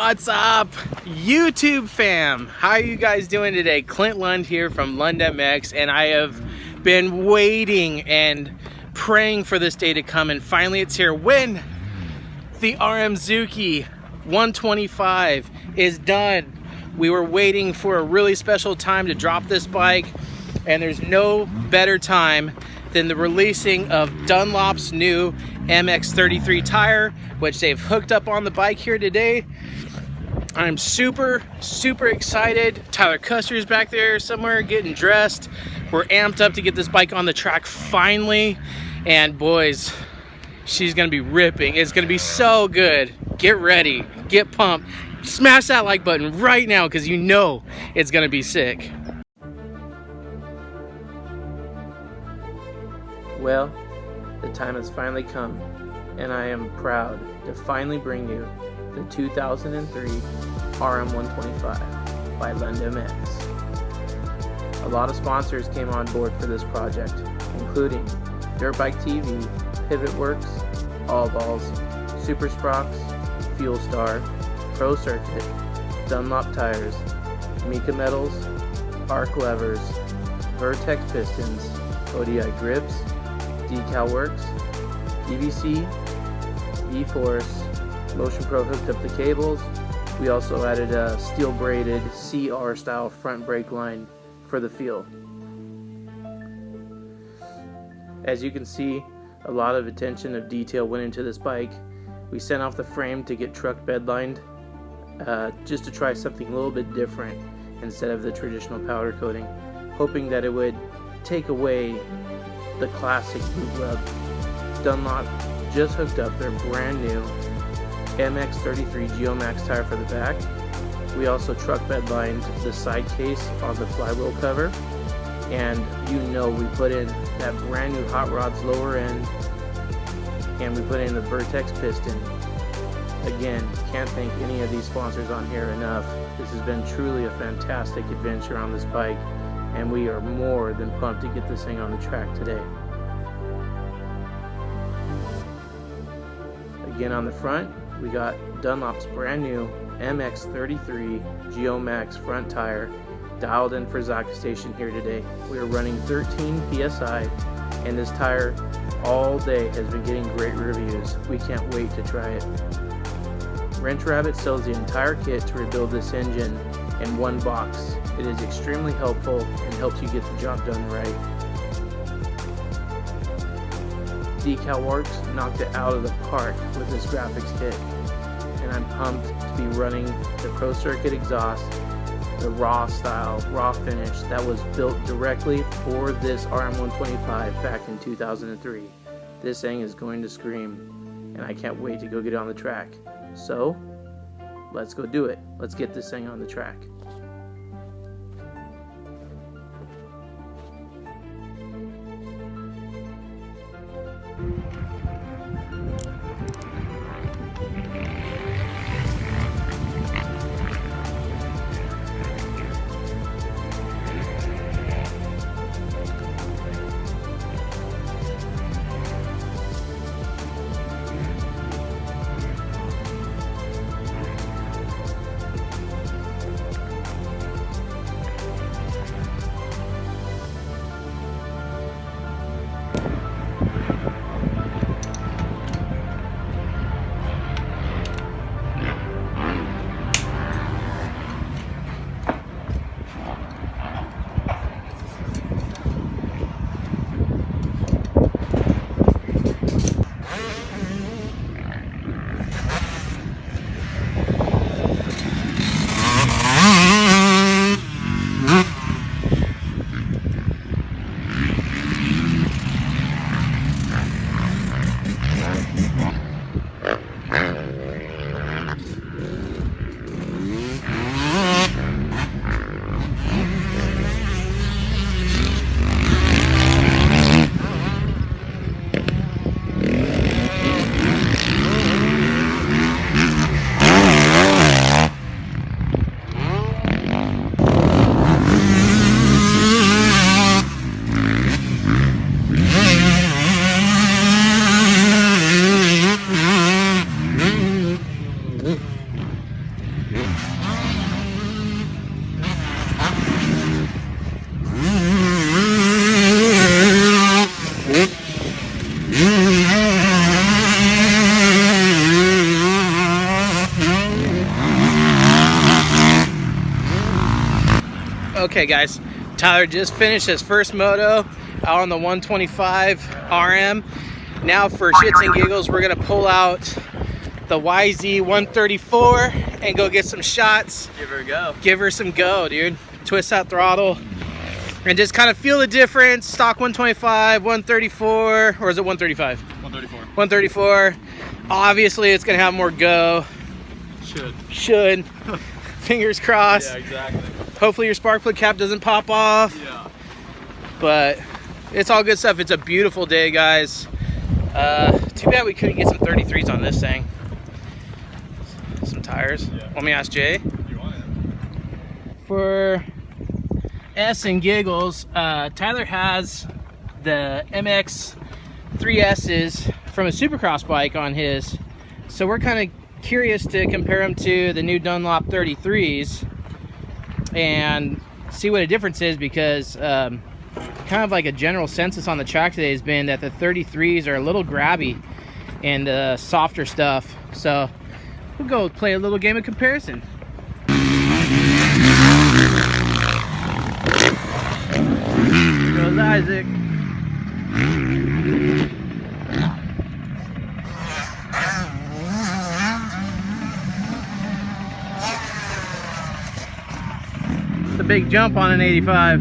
What's up, YouTube fam? How are you guys doing today? Clint Lund here from Lund MX, and I have been waiting and praying for this day to come, and finally it's here. When the RM125 is done. We were waiting for a really special time to drop this bike, and there's no better time than the releasing of Dunlop's new MX33 tire, which they've hooked up on the bike here today. I'm super excited. Tyler Custer's back there somewhere getting dressed. We're amped up to get this bike on the track finally, and boys, she's gonna be ripping. It's gonna be so good. Get ready, get pumped. Smash that like button right now because you know it's gonna be sick. Well, the time has finally come, and I am proud to finally bring you the 2003 RM125 by Lund MX. A lot of sponsors came on board for this project, including Dirt Bike TV, Pivot Works, All Balls, Super Sprox, Fuel Star, Pro Circuit, Dunlop Tires, Mika Metals, Arc Levers, Vertex Pistons, ODI Grips, Decal Works, DVC, V-Force, Motion Pro hooked up the cables. We also added a steel braided CR style front brake line for the feel. As you can see, a lot of attention of detail went into this bike. We sent off the frame to get truck bed lined, just to try something a little bit different instead of the traditional powder coating, hoping that it would take away the classic boot rub. Dunlop just hooked up their brand new MX33 Geomax tire for the back. We also truck bed lined the side case on the flywheel cover, and you know we put in that brand new Hot Rods lower end, and we put in the Vertex piston. Again, can't thank any of these sponsors on here enough. This has been truly a fantastic adventure on this bike, and we are more than pumped to get this thing on the track today. Again, on the front, we got Dunlop's brand new MX33 Geomax front tire dialed in for Zaka Station here today. We are running 13 PSI, and this tire all day has been getting great reviews. We can't wait to try it. Wrench Rabbit sells the entire kit to rebuild this engine in one box. It is extremely helpful and helps you get the job done right. Decal Works knocked it out of the park with this graphics kit, and I'm pumped to be running the Pro Circuit exhaust, the raw style, raw finish that was built directly for this RM125 back in 2003. This thing is going to scream, and I can't wait to go get it on the track. So, let's go do it. Let's get this thing on the track. Okay guys, Tyler just finished his first moto out on the 125 RM. Now for shits and giggles, we're gonna pull out the YZ 134 and go get some shots. Give her a go. Give her some go, dude. Twist that throttle and just kind of feel the difference. Stock 125, 134, or is it 135? 134. 134. Obviously, it's gonna have more go. Should. Fingers crossed. Yeah, exactly. Hopefully your spark plug cap doesn't pop off. Yeah. But it's all good stuff. It's a beautiful day, guys. Too bad we couldn't get some 33s on this thing. Some tires. Yeah. Let me ask Jay. You want it? For S and giggles, Tyler has the MX 3S's from a Supercross bike on his. So we're kind of curious to compare them to the new Dunlop 33s and see what a difference is, because kind of like a general census on the track today has been that the 33s are a little grabby and softer stuff. So we'll go play a little game of comparison. Here goes Isaac. It's a big jump on an 85.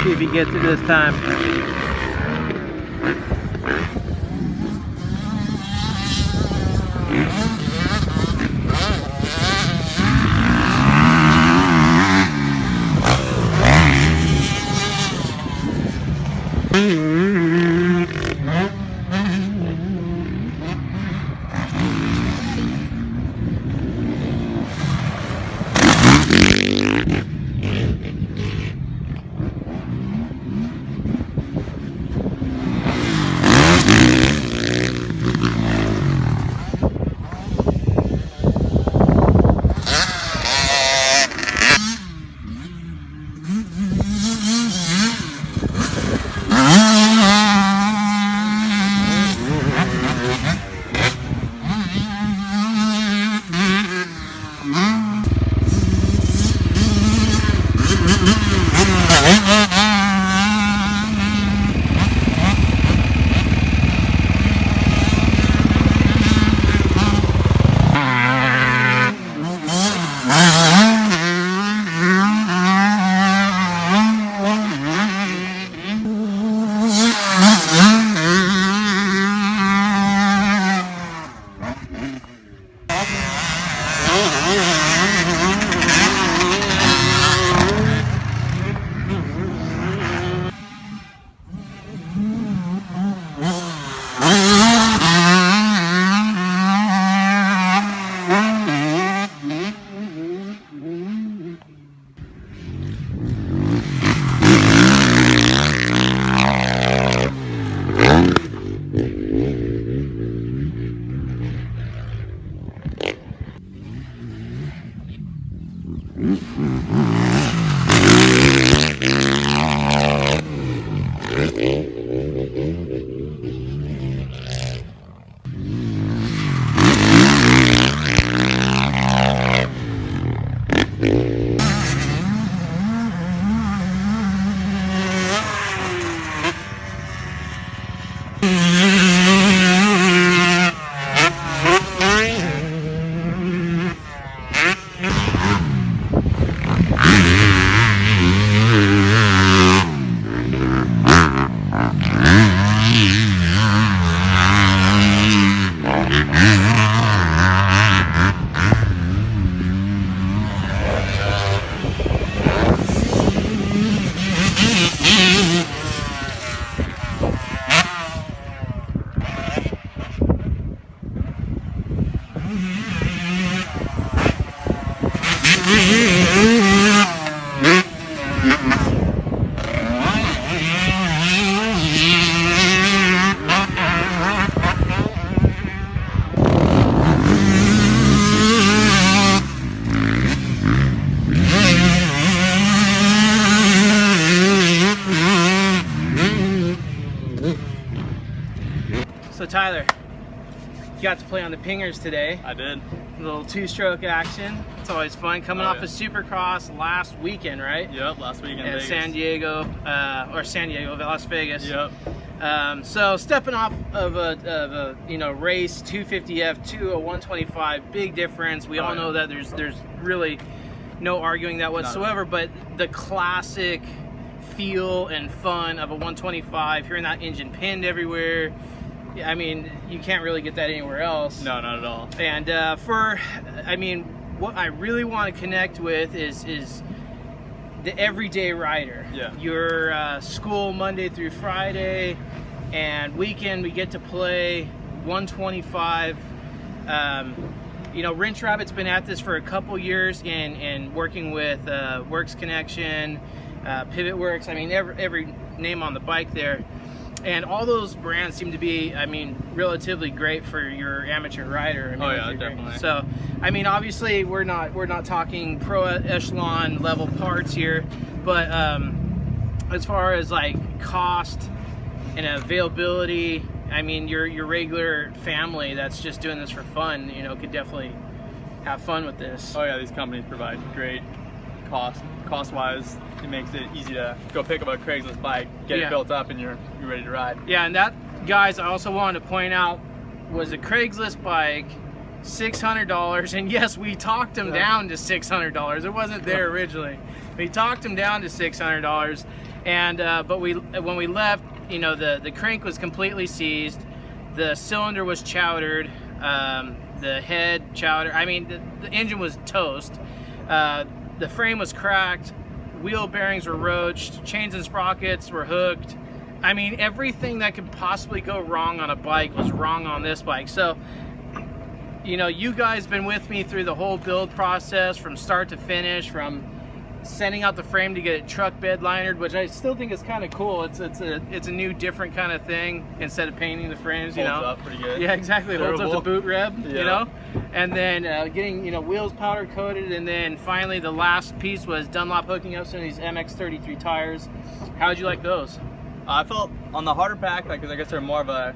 See if he gets it this time. So Tyler, you got to play on the pingers today. I did. A little two-stroke action. That's always fun. Coming off of Supercross last weekend, right? Yep, last weekend in Vegas. San Diego, Las Vegas. Yep. So stepping off of a race 250F to a 125, big difference. We all know that there's really no arguing that whatsoever. But the classic feel and fun of a 125, hearing that engine pinned everywhere, I mean, you can't really get that anywhere else. No, not at all. And what I really want to connect with is the everyday rider. Yeah. Your school Monday through Friday, and weekend we get to play 125. Wrench Rabbit's been at this for a couple years in working with Works Connection, Pivot Works. I mean, every name on the bike there. And all those brands seem to be, relatively great for your amateur rider. Definitely. So, obviously we're not talking pro echelon level parts here, but as far as like cost and availability, your regular family that's just doing this for fun, could definitely have fun with this. Oh yeah, these companies provide great cost-wise. It makes it easy to go pick up a Craigslist bike, get it built up, and you're ready to ride. Yeah, and that, guys, I also wanted to point out, was a Craigslist bike, $600, and yes, we talked him down to $600. It wasn't there originally. We talked him down to $600, and but when we left, the crank was completely seized, the cylinder was chowdered, the head chowdered. The engine was toast. The frame was cracked, wheel bearings were roached, chains and sprockets were hooked. Everything that could possibly go wrong on a bike was wrong on this bike. So, you guys been with me through the whole build process from start to finish, from sending out the frame to get it truck bed linered, which I still think is kind of cool. It's a new, different kind of thing instead of painting the frames. Holds up pretty good. Yeah, exactly. It holds up the boot reb. Yeah. And then getting wheels powder coated, and then finally the last piece was Dunlop hooking up some of these MX-33 tires. How'd you like those? I felt on the harder pack, because I guess they're more of a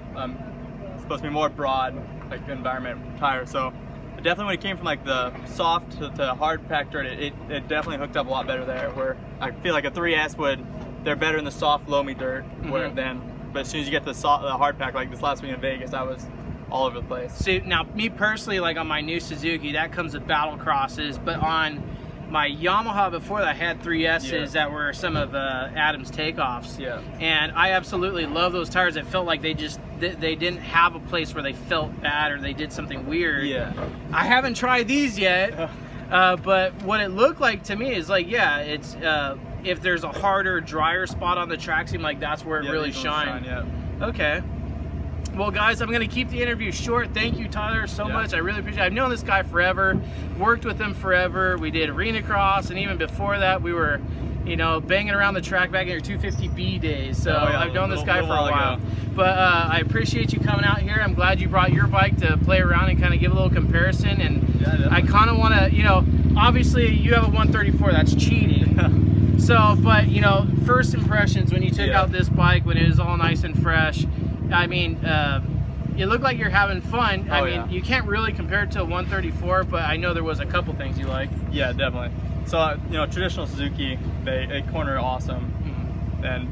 supposed to be more broad, like environment tire. So definitely when it came from like the soft to hard pack dirt, it definitely hooked up a lot better there. Where I feel like a 3S they're better in the soft loamy dirt. But as soon as you get the hard pack, like this last week in Vegas, I was all over the place. See, now me personally, like on my new Suzuki, that comes with battle crosses, but on my Yamaha before that, I had 3Ss that were some of Adam's takeoffs. Yeah. And I absolutely love those tires. It felt like they didn't have a place where they felt bad or they did something weird. Yeah. I haven't tried these yet, but what it looked like to me is like, it's if there's a harder, drier spot on the track, seemed like that's where it really shined. Okay. Well, guys, I'm going to keep the interview short. Thank you, Tyler, so much. I really appreciate it. I've known this guy forever, worked with him forever. We did arena cross, and even before that, we were, banging around the track back in your 250B days. So I've known this guy for a while. But I appreciate you coming out here. I'm glad you brought your bike to play around and kind of give a little comparison. And I kind of want to, obviously you have a 134. That's cheating. So, but, first impressions when you took out this bike, when it was all nice and fresh, it looked like you're having fun. You can't really compare it to a 134, but I know there was a couple things you liked. Yeah, definitely. So, traditional Suzuki, they corner awesome.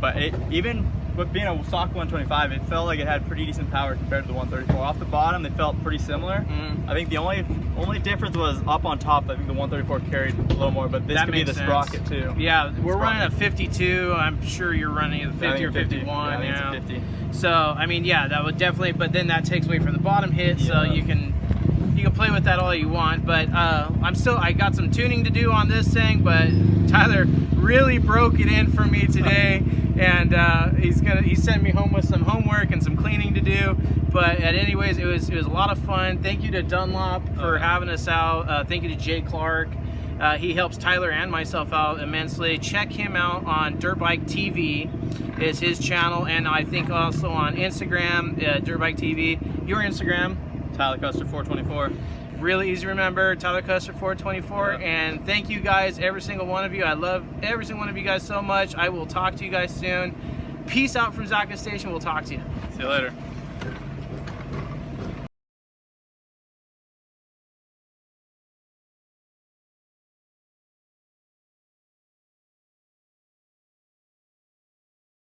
But even with being a stock 125, it felt like it had pretty decent power compared to the 134. Off the bottom, they felt pretty similar. I think the only difference was up on top. I think the 134 carried a little more, but this could be the sprocket too. Yeah, we're running a 52. I'm sure you're running a 50 or 51. Yeah, I think it's a 50. So, that would definitely, but then that takes away from the bottom hit, so you can play with that all you want. But I got some tuning to do on this thing, but Tyler really broke it in for me today, and he sent me home with some homework and some cleaning to do. But anyways, it was a lot of fun. Thank you to Dunlop for having us out. Thank you to Jay Clark. He helps Tyler and myself out immensely. Check him out on Dirt Bike TV is his channel, and I think also on Instagram, Dirt Bike TV. Your Instagram? Tyler Custer 424. Really easy to remember, Tyler Custer 424. And thank you guys, every single one of you. I love every single one of you guys so much. I will talk to you guys soon. Peace out from Zaka Station. We'll talk to you. See you later.